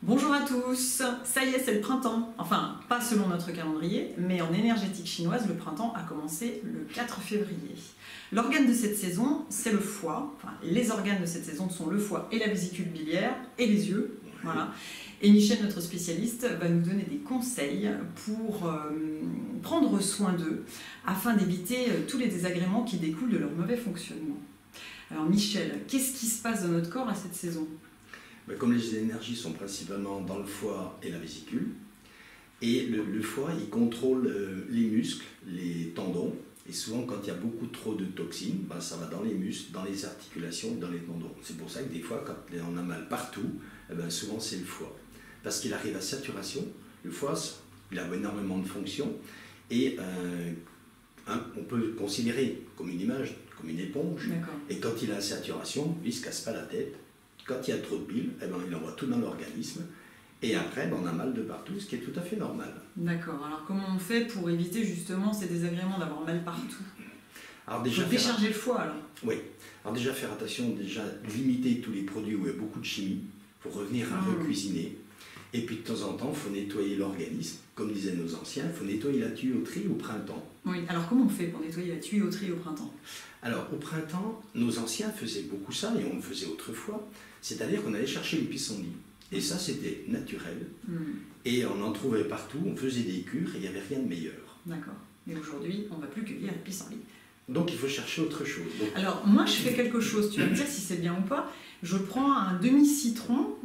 Bonjour à tous, ça y est, c'est le printemps. Enfin, pas selon notre calendrier, mais en énergétique chinoise, le printemps a commencé le 4 février. L'organe de cette saison, c'est le foie. Enfin, les organes de cette saison sont le foie et la vésicule biliaire et les yeux. Voilà. Et Michel, notre spécialiste, va nous donner des conseils pour prendre soin d'eux afin d'éviter tous les désagréments qui découlent de leur mauvais fonctionnement. Alors Michel, qu'est-ce qui se passe dans notre corps à cette saison ? Comme les énergies sont principalement dans le foie et la vésicule, et le foie il contrôle les muscles, les tendons, et souvent quand il y a beaucoup trop de toxines, ça va dans les muscles, dans les articulations et dans les tendons. C'est pour ça que des fois quand on a mal partout, souvent c'est le foie. Parce qu'il arrive à saturation, le foie il a énormément de fonctions, et on peut le considérer comme une image, comme une éponge, et quand il a saturation, il ne se casse pas la tête. Quand il y a trop de bile, il envoie tout dans l'organisme et après on a mal de partout, ce qui est tout à fait normal. D'accord, alors comment on fait pour éviter justement ces désagréments d'avoir mal partout ? Alors déjà décharger le foie alors ? Oui, alors déjà faire attention, déjà limiter tous les produits où il y a beaucoup de chimie pour revenir à recuisiner. Et puis de temps en temps, il faut nettoyer l'organisme. Comme disaient nos anciens, il faut nettoyer la tuyauterie au printemps. Oui, alors comment on fait pour nettoyer la tuyauterie au printemps ? Alors au printemps, nos anciens faisaient beaucoup ça, et on le faisait autrefois. C'est-à-dire qu'on allait chercher les pissenlits. Et ça, c'était naturel. Et on en trouvait partout, on faisait des cures, et il n'y avait rien de meilleur. D'accord. Et aujourd'hui, on ne va plus cueillir les pissenlits. Donc il faut chercher autre chose. Donc, alors moi, je fais quelque chose, tu vas me dire si c'est bien ou pas. Je prends un demi-citron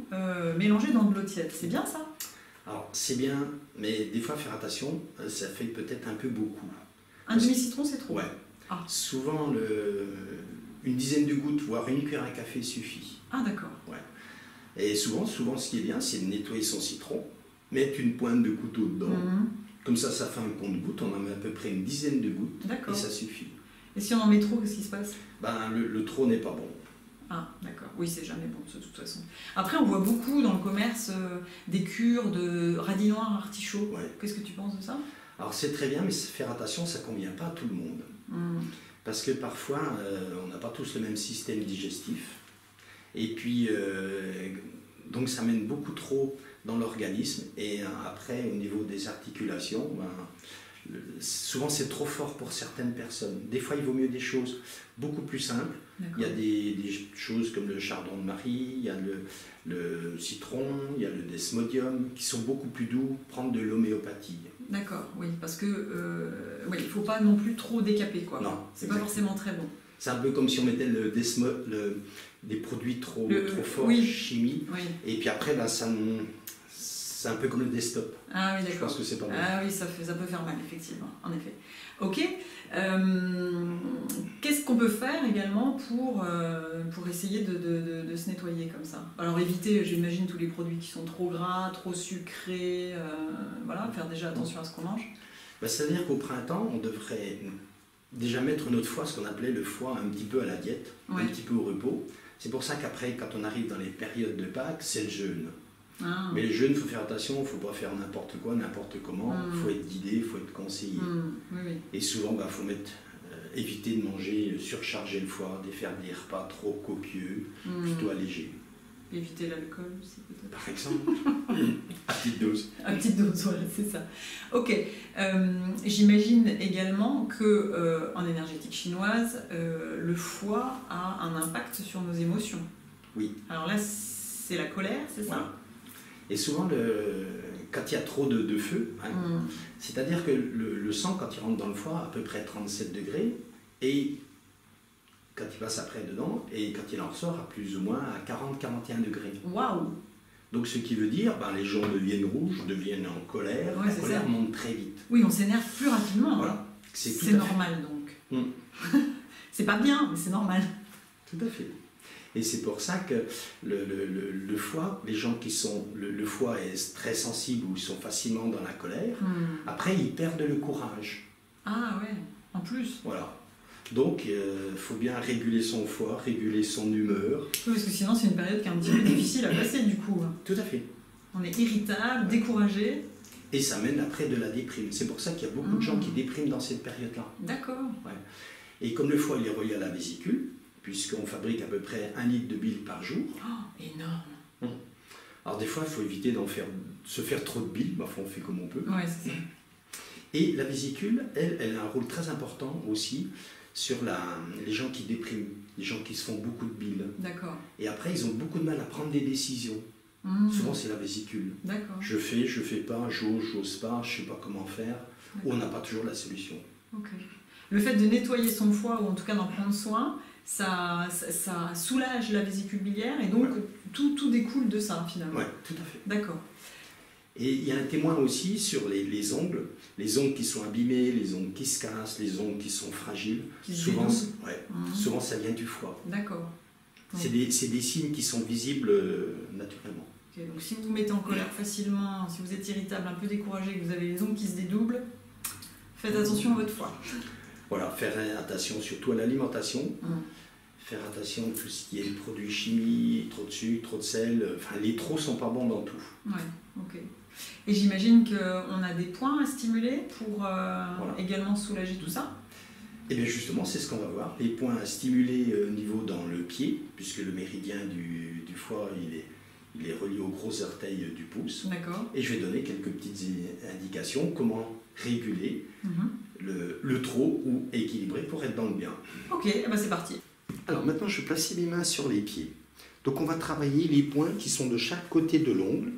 mélangé dans de l'eau tiède. C'est bien ça ? Alors c'est bien, mais des fois faire attention, ça fait peut-être un peu beaucoup. Un demi-citron, c'est trop ? Ouais. Souvent, une dizaine de gouttes, voire une cuillère à café suffit. Ah d'accord. Ouais. Et souvent, ce qui est bien, c'est de nettoyer son citron, mettre une pointe de couteau dedans. Comme ça fait un compte-gouttes, on en met à peu près une dizaine de gouttes, et ça suffit. Et si on en met trop, qu'est-ce qui se passe ? Le trop n'est pas bon. Ah, d'accord. Oui, c'est jamais bon, de toute façon. Après, on voit beaucoup dans le commerce des cures de radis noirs artichaut. Ouais. Qu'est-ce que tu penses de ça ? Alors, c'est très bien, mais faire attention, ça ne convient pas à tout le monde. Parce que parfois, on n'a pas tous le même système digestif. Et puis, donc ça mène beaucoup trop dans l'organisme. Et après, au niveau des articulations, souvent c'est trop fort pour certaines personnes. Des fois, il vaut mieux des choses beaucoup plus simples. Il y a des choses comme le chardon de Marie, il y a le citron, il y a le desmodium, qui sont beaucoup plus doux. Prendre de l'homéopathie. D'accord, oui, parce que il ne faut pas non plus trop décaper, quoi. Non, c'est pas forcément très bon. C'est un peu comme si on mettait des produits trop forts, chimie, et puis après, c'est un peu comme le desktop. Ah oui, d'accord. Je pense que c'est pas bon. Ah oui, ça peut faire mal, effectivement, en effet. Ok. Qu'est-ce qu'on peut faire également pour essayer de se nettoyer comme ça ? Alors éviter, j'imagine, tous les produits qui sont trop gras, trop sucrés, faire déjà attention à ce qu'on mange. C'est-à-dire qu'au printemps, on devrait déjà mettre notre foie, ce qu'on appelait le foie, un petit peu à la diète, un petit peu au repos. C'est pour ça qu'après, quand on arrive dans les périodes de Pâques, c'est le jeûne. Mais le jeûne, il faut faire attention, il ne faut pas faire n'importe quoi, n'importe comment, il faut être guidé, il faut être conseillé. Et souvent, il faut éviter de manger, surcharger le foie, de faire des repas trop copieux, plutôt allégés. Éviter l'alcool aussi peut-être. Par exemple, à petite dose. À petite dose, voilà, c'est ça. Ok, j'imagine également qu'en énergétique chinoise, le foie a un impact sur nos émotions. Oui. Alors là, c'est la colère, c'est ça ? Voilà. Et souvent, quand il y a trop de feu, c'est-à-dire que le sang, quand il rentre dans le foie, à peu près 37 degrés, et quand il passe après dedans, et quand il en ressort, à plus ou moins à 40-41 degrés. Waouh! Donc ce qui veut dire, les gens deviennent rouges, deviennent en colère, la colère monte très vite. Oui, on s'énerve plus rapidement. Voilà. C'est normal donc. C'est pas bien, mais c'est normal. Tout à fait. Et c'est pour ça que le foie, les gens qui sont... Le foie est très sensible ou ils sont facilement dans la colère, après ils perdent le courage. Ah ouais, en plus. Voilà. Donc il faut bien réguler son foie, réguler son humeur. Oui, parce que sinon c'est une période qui est un petit peu difficile à passer du coup. Tout à fait. On est irritable, découragé. Et ça mène après de la déprime. C'est pour ça qu'il y a beaucoup de gens qui dépriment dans cette période-là. D'accord. Ouais. Et comme le foie il est relié à la vésicule, puisqu'on fabrique à peu près 1 litre de bile par jour. Oh, énorme. Alors des fois, il faut éviter se faire trop de bile, enfin, on fait comme on peut. Ouais, c'est ça. Et la vésicule, elle a un rôle très important aussi sur les gens qui dépriment, les gens qui se font beaucoup de bile. D'accord. Et après, ils ont beaucoup de mal à prendre des décisions. Souvent, c'est la vésicule. D'accord. Je fais pas, j'ose pas, je sais pas comment faire, ou on n'a pas toujours la solution. Ok. Le fait de nettoyer son foie, ou en tout cas d'en prendre soin, ça soulage la vésicule biliaire, et donc tout découle de ça, finalement. Oui, tout à fait. D'accord. Et il y a un témoin aussi sur les ongles qui sont abîmés, les ongles qui se cassent, les ongles qui sont fragiles. Souvent, souvent, ça vient du foie. D'accord. C'est des signes qui sont visibles naturellement. Okay, donc si vous vous mettez en colère facilement, si vous êtes irritable, un peu découragé, que vous avez les ongles qui se dédoublent, faites attention à votre foie. Voilà, faire attention surtout à l'alimentation. Faire attention à tout ce qui est produits chimiques, trop de sucre, trop de sel. Enfin, les trop sont pas bons dans tout. Ouais, ok. Et j'imagine qu'on a des points à stimuler pour également soulager tout ça. Et bien justement, c'est ce qu'on va voir. Les points à stimuler au niveau dans le pied, puisque le méridien du foie, il est relié au gros orteil du pouce. D'accord. Et je vais donner quelques petites indications comment réguler le trop ou équilibrer pour être dans le bien. Ok, ben c'est parti. Alors maintenant, je vais placer mes mains sur les pieds. Donc on va travailler les points qui sont de chaque côté de l'ongle,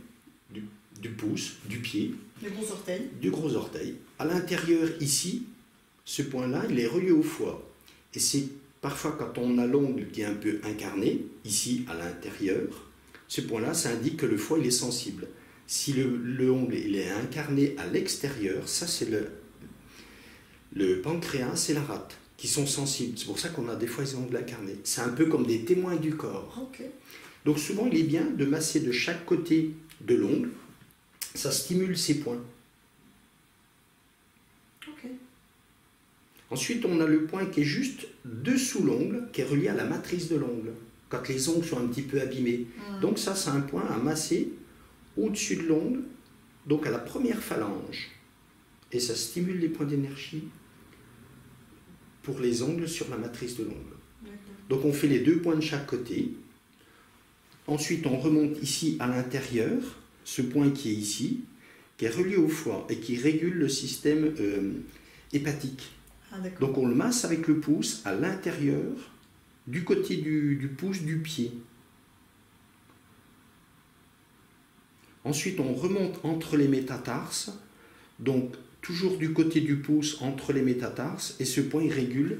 du pouce, du pied. Le gros orteil. Du gros orteil. À l'intérieur, ici, ce point-là, il est relié au foie. Et c'est parfois quand on a l'ongle qui est un peu incarné, ici à l'intérieur, ce point-là, ça indique que le foie il est sensible. Si le ongle il est incarné à l'extérieur, ça c'est le pancréas et la rate qui sont sensibles. C'est pour ça qu'on a des fois les ongles incarnés. C'est un peu comme des témoins du corps. Okay. Donc souvent, il est bien de masser de chaque côté de l'ongle. Ça stimule ces points. Okay. Ensuite, on a le point qui est juste dessous l'ongle, qui est relié à la matrice de l'ongle, quand les ongles sont un petit peu abîmés. Donc ça, c'est un point à masser au-dessus de l'ongle, donc à la première phalange. Et ça stimule les points d'énergie pour les ongles sur la matrice de l'ongle. Donc on fait les deux points de chaque côté. Ensuite, on remonte ici à l'intérieur, ce point qui est ici, qui est relié au foie et qui régule le système hépatique. Donc on le masse avec le pouce à l'intérieur, du côté du pouce du pied. Ensuite, on remonte entre les métatarses, donc toujours du côté du pouce entre les métatarses, et ce point il régule.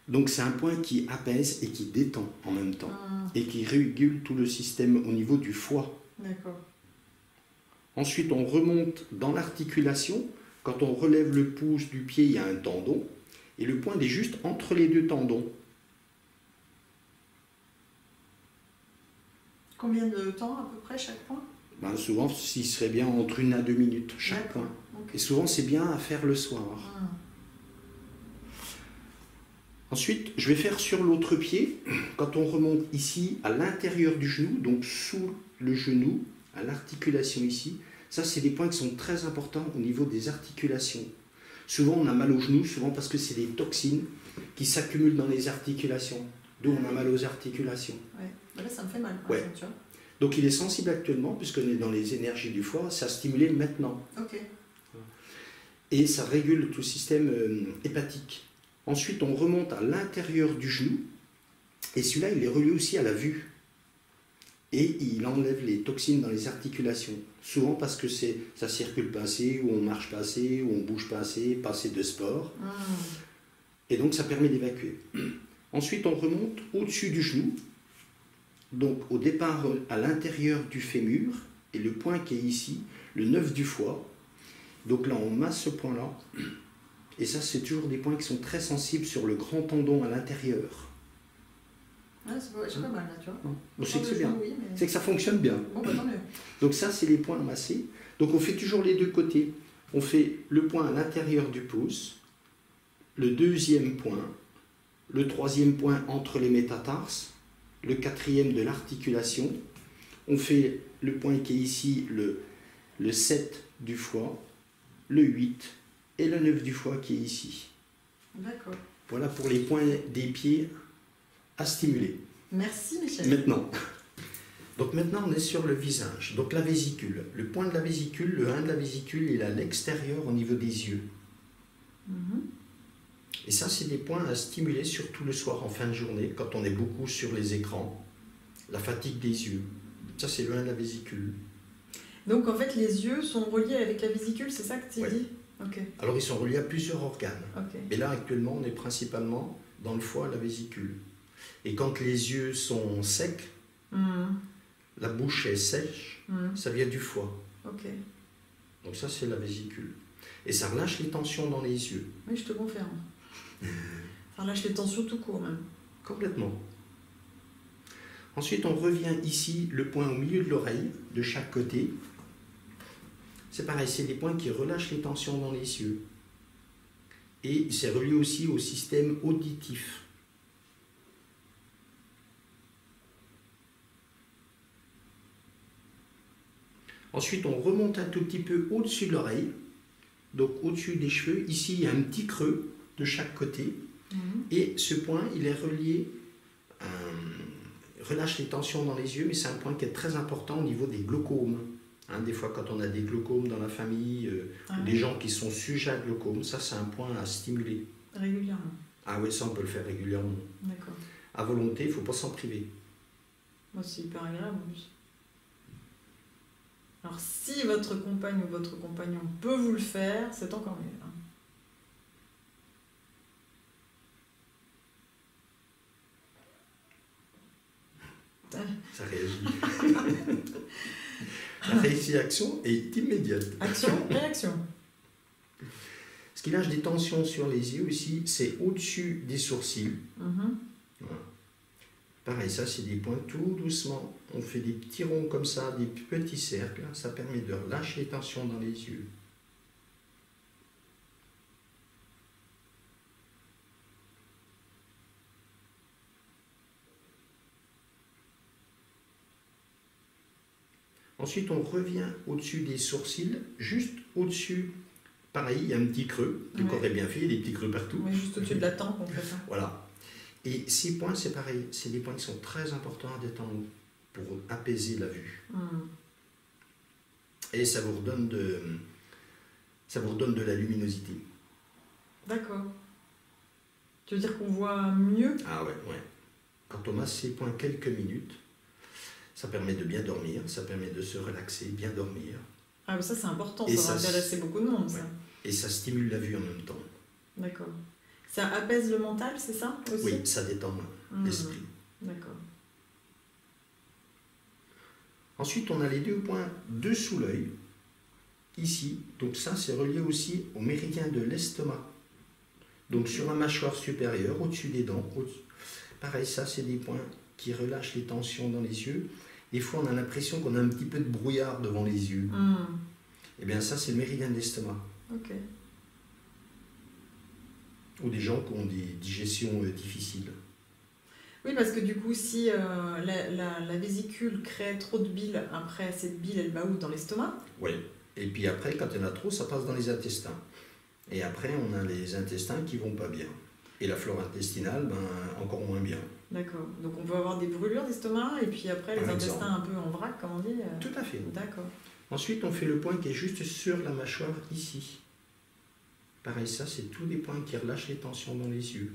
Donc c'est un point qui apaise et qui détend en même temps, et qui régule tout le système au niveau du foie. D'accord. Ensuite, on remonte dans l'articulation. Quand on relève le pouce du pied, il y a un tendon, et le point est juste entre les deux tendons. Combien de temps à peu près chaque point? Ben, souvent, il serait bien entre 1 à 2 minutes chaque point. Okay. Et souvent, c'est bien à faire le soir. Ensuite, je vais faire sur l'autre pied. Quand on remonte ici, à l'intérieur du genou, donc sous le genou, à l'articulation ici, ça, c'est des points qui sont très importants au niveau des articulations. Souvent, on a mal au genou, souvent parce que c'est des toxines qui s'accumulent dans les articulations. D'où on a mal aux articulations. Ouais. Là, ça me fait mal. Ouais. Tu vois. Donc, il est sensible actuellement, puisqu'on est dans les énergies du foie, ça stimule maintenant. Ok. Et ça régule tout le système hépatique. Ensuite, on remonte à l'intérieur du genou, et celui-là, il est relié aussi à la vue. Et il enlève les toxines dans les articulations. Souvent parce que ça circule pas assez, ou on marche pas assez, ou on bouge pas assez de sport. Et donc, ça permet d'évacuer. Ensuite, on remonte au-dessus du genou, donc au départ à l'intérieur du fémur, et le point qui est ici, le 9 du foie. Donc là, on masse ce point-là. Et ça, c'est toujours des points qui sont très sensibles sur le grand tendon à l'intérieur. Ouais, c'est pas mal, là, tu vois. Donc c'est que c'est bien. Oui, mais... C'est que ça fonctionne bien. Bon, bah, tant mieux. Donc ça, c'est les points à masser. Donc on fait toujours les deux côtés. On fait le point à l'intérieur du pouce, le deuxième point, le troisième point entre les métatarses, le quatrième de l'articulation. On fait le point qui est ici, le 7 du foie, le 8 et le 9 du foie qui est ici. D'accord. Voilà pour les points des pieds à stimuler. Merci Michel. Maintenant, Donc maintenant, on est sur le visage. Donc la vésicule. Le point de la vésicule, le 1 de la vésicule, il est à l'extérieur au niveau des yeux. Et ça, c'est des points à stimuler, surtout le soir en fin de journée, quand on est beaucoup sur les écrans. La fatigue des yeux. Ça, c'est le 1 de la vésicule. Donc en fait, les yeux sont reliés avec la vésicule, c'est ça que tu dis? Ok. Alors, ils sont reliés à plusieurs organes. Ok. Mais là, actuellement, on est principalement dans le foie, la vésicule. Et quand les yeux sont secs, la bouche est sèche, ça vient du foie. Ok. Donc ça, c'est la vésicule. Et ça relâche les tensions dans les yeux. Oui, je te confirme. Ça relâche les tensions tout court même. Complètement. Ensuite, on revient ici, le point au milieu de l'oreille, de chaque côté. C'est pareil, c'est des points qui relâchent les tensions dans les yeux. Et c'est relié aussi au système auditif. Ensuite, on remonte un tout petit peu au-dessus de l'oreille, donc au-dessus des cheveux. Ici, il y a un petit creux de chaque côté. Et ce point, il est relié, relâche les tensions dans les yeux, mais c'est un point qui est très important au niveau des glaucomes. Hein, des fois, quand on a des glaucomes dans la famille, des gens qui sont sujets à glaucome, ça, c'est un point à stimuler. Régulièrement. Ah oui, ça, on peut le faire régulièrement. D'accord. À volonté, il ne faut pas s'en priver. Moi, c'est hyper agréable en plus. Alors, si votre compagne ou votre compagnon peut vous le faire, c'est encore mieux. Hein. Ça réagit. La réaction est immédiate. Action, réaction. Ce qui lâche des tensions sur les yeux aussi, c'est au-dessus des sourcils. Voilà. Pareil, ça c'est des points tout doucement. On fait des petits ronds comme ça, des petits cercles. Ça permet de relâcher les tensions dans les yeux. Ensuite, on revient au-dessus des sourcils, juste au-dessus. Pareil, il y a un petit creux. Le corps est bien fait, il y a des petits creux partout. Mais juste au-dessus de la tempe, on fait ça. Voilà. Et ces points, c'est pareil. C'est des points qui sont très importants à détendre pour apaiser la vue. Et ça vous redonne de la luminosité. D'accord. Tu veux dire qu'on voit mieux? Ah ouais. Quand on masse ces points quelques minutes, ça permet de bien dormir, ça permet de se relaxer, bien dormir. Ah, mais ça c'est important, Et ça va intéresser beaucoup de monde, ça. Et ça stimule la vue en même temps. D'accord. Ça apaise le mental, c'est ça aussi? Oui, ça détend l'esprit. D'accord. Ensuite, on a les deux points dessous l'œil, ici. Donc ça, c'est relié aussi au méridien de l'estomac. Donc sur la mâchoire supérieure, au-dessus des dents. Pareil, ça, c'est des points qui relâchent les tensions dans les yeux. Des fois, on a l'impression qu'on a un petit peu de brouillard devant les yeux. Et bien ça, c'est le méridien de l'estomac. Ok. Ou des gens qui ont des digestions difficiles. Oui, parce que du coup, si la vésicule crée trop de bile, après, cette bile, elle va où? Dans l'estomac? Oui. Et puis après, quand il y en a trop, ça passe dans les intestins. Et après, on a les intestins qui vont pas bien. Et la flore intestinale, encore moins bien. D'accord. Donc on peut avoir des brûlures d'estomac et puis après les intestins un peu en vrac, comme on dit. Tout à fait. D'accord. Ensuite, on fait le point qui est juste sur la mâchoire, ici. Pareil, ça, c'est tous les points qui relâchent les tensions dans les yeux.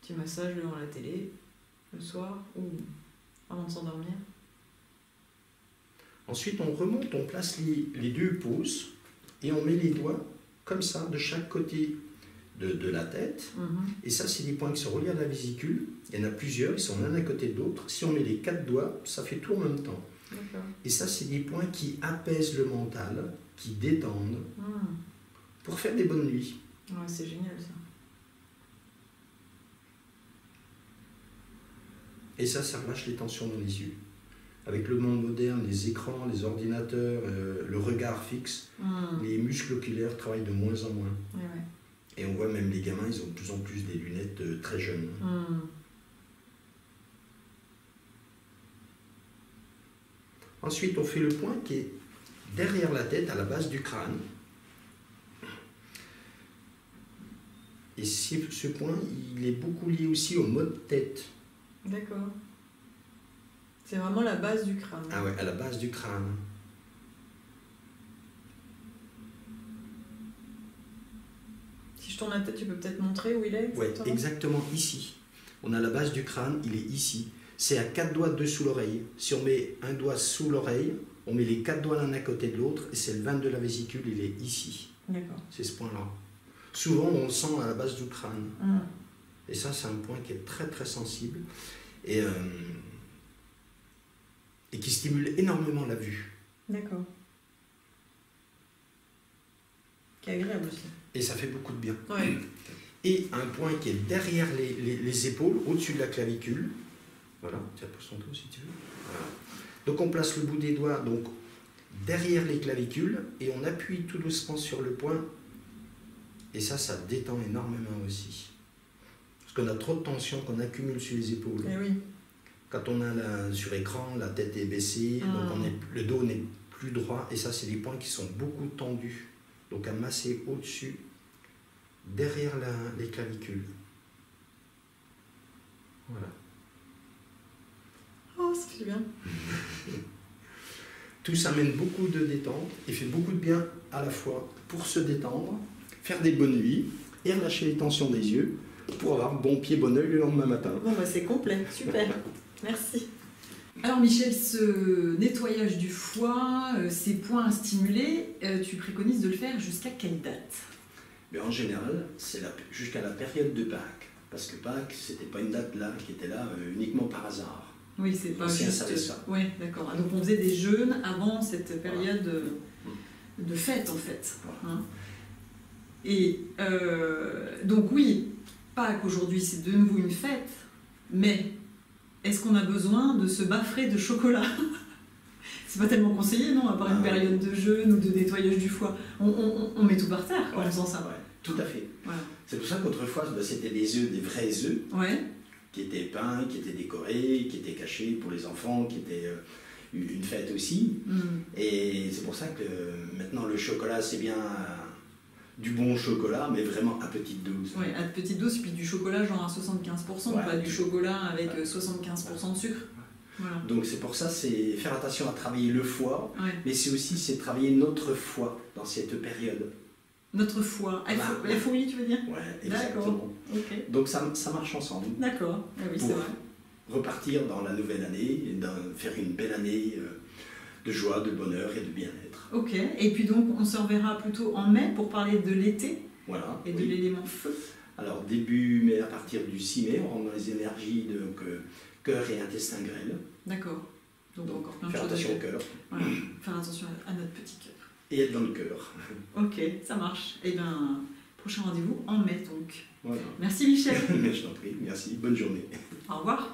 Petit massage devant la télé, le soir ou avant de s'endormir. Ensuite, on remonte, on place les deux pouces et on met les doigts comme ça de chaque côté de la tête. Et ça, c'est des points qui sont reliés à la vésicule. Il y en a plusieurs, ils sont l'un à côté de l'autre. Si on met les 4 doigts, ça fait tout en même temps. Et ça, c'est des points qui apaisent le mental, qui détendent, pour faire des bonnes nuits. Ouais, c'est génial ça. Et ça relâche les tensions dans les yeux. Avec le monde moderne, les écrans, les ordinateurs, le regard fixe, les muscles oculaires travaillent de moins en moins. Et on voit même les gamins, ils ont de plus en plus des lunettes très jeunes. Ensuite, on fait le point qui est derrière la tête, à la base du crâne. Et ce point, il est beaucoup lié aussi au mot de tête. D'accord. C'est vraiment la base du crâne. Ah ouais, à la base du crâne. Si je tourne la tête, tu peux peut-être montrer où il est? Oui, exactement ici. On a la base du crâne, il est ici. C'est à 4 doigts dessous l'oreille. Si on met un doigt sous l'oreille, on met les 4 doigts l'un à côté de l'autre, et c'est le ventre de la vésicule, il est ici. D'accord. C'est ce point-là. Souvent, on le sent à la base du crâne. Et ça, c'est un point qui est très très sensible et qui stimule énormément la vue. D'accord. Qui est agréable aussi. Et ça fait beaucoup de bien. Ouais. Et un point qui est derrière les épaules, au-dessus de la clavicule. Voilà, tiens, pose ton dos si tu veux. Voilà. Donc on place le bout des doigts donc, derrière les clavicules et on appuie tout doucement sur le point. Et ça détend énormément aussi. Parce qu'on a trop de tension qu'on accumule sur les épaules. Eh oui. Quand on a sur écran, la tête est baissée, donc le dos n'est plus droit. Et ça, c'est des points qui sont beaucoup tendus. Donc à masser au-dessus, derrière les clavicules. Voilà. Oh, ça fait bien. Tout ça amène beaucoup de détente et fait beaucoup de bien à la fois pour se détendre, faire des bonnes nuits et relâcher les tensions des yeux pour avoir bon pied, bon oeil le lendemain matin. Bon, bah c'est complet, super. Merci. Alors Michel, ce nettoyage du foie, ces points à stimuler, tu préconises de le faire jusqu'à quelle date? Mais en général, c'est jusqu'à la période de Pâques. Parce que Pâques, c'était pas une date là qui était là uniquement par hasard. Oui, c'est pas juste... ça. Oui, d'accord. Donc on faisait des jeûnes avant cette période de fête en fait. Voilà. Hein. Et donc oui, Pâques aujourd'hui c'est de nouveau une fête, mais est-ce qu'on a besoin de se baffrer de chocolat? C'est pas tellement conseillé, non? À part une période de jeûne ou de nettoyage du foie. On met tout par terre en faisant ça. Ouais, tout à fait. Voilà. C'est pour ça qu'autrefois, c'était des œufs, des vrais œufs, qui étaient peints, qui étaient décorés, qui étaient cachés pour les enfants, qui étaient une fête aussi. Et c'est pour ça que maintenant le chocolat, c'est bien du bon chocolat, mais vraiment à petite dose. Oui, à petite dose, puis du chocolat genre à 75%, pas du chocolat avec 75% de sucre. Voilà. Donc c'est pour ça, c'est faire attention à travailler le foie, mais c'est aussi travailler notre foie dans cette période. Notre foie, FOI tu veux dire? Oui, exactement. Okay. Donc ça marche ensemble. D'accord, oui, c'est vrai. Repartir dans la nouvelle année, et faire une belle année de joie, de bonheur et de bien-être. Ok, et puis donc on se reverra plutôt en mai pour parler de l'été et de l'élément feu. Alors début mai, à partir du 6 mai, on rentre dans les énergies de cœur et intestin grêle. D'accord. Donc encore plein de choses. Faire attention au cœur. Voilà. Faire attention à notre petit cœur. Et être dans le cœur. Ok, ça marche. Et bien, prochain rendez-vous en mai donc. Voilà. Merci Michel. Je t'en prie, merci. Bonne journée. Au revoir.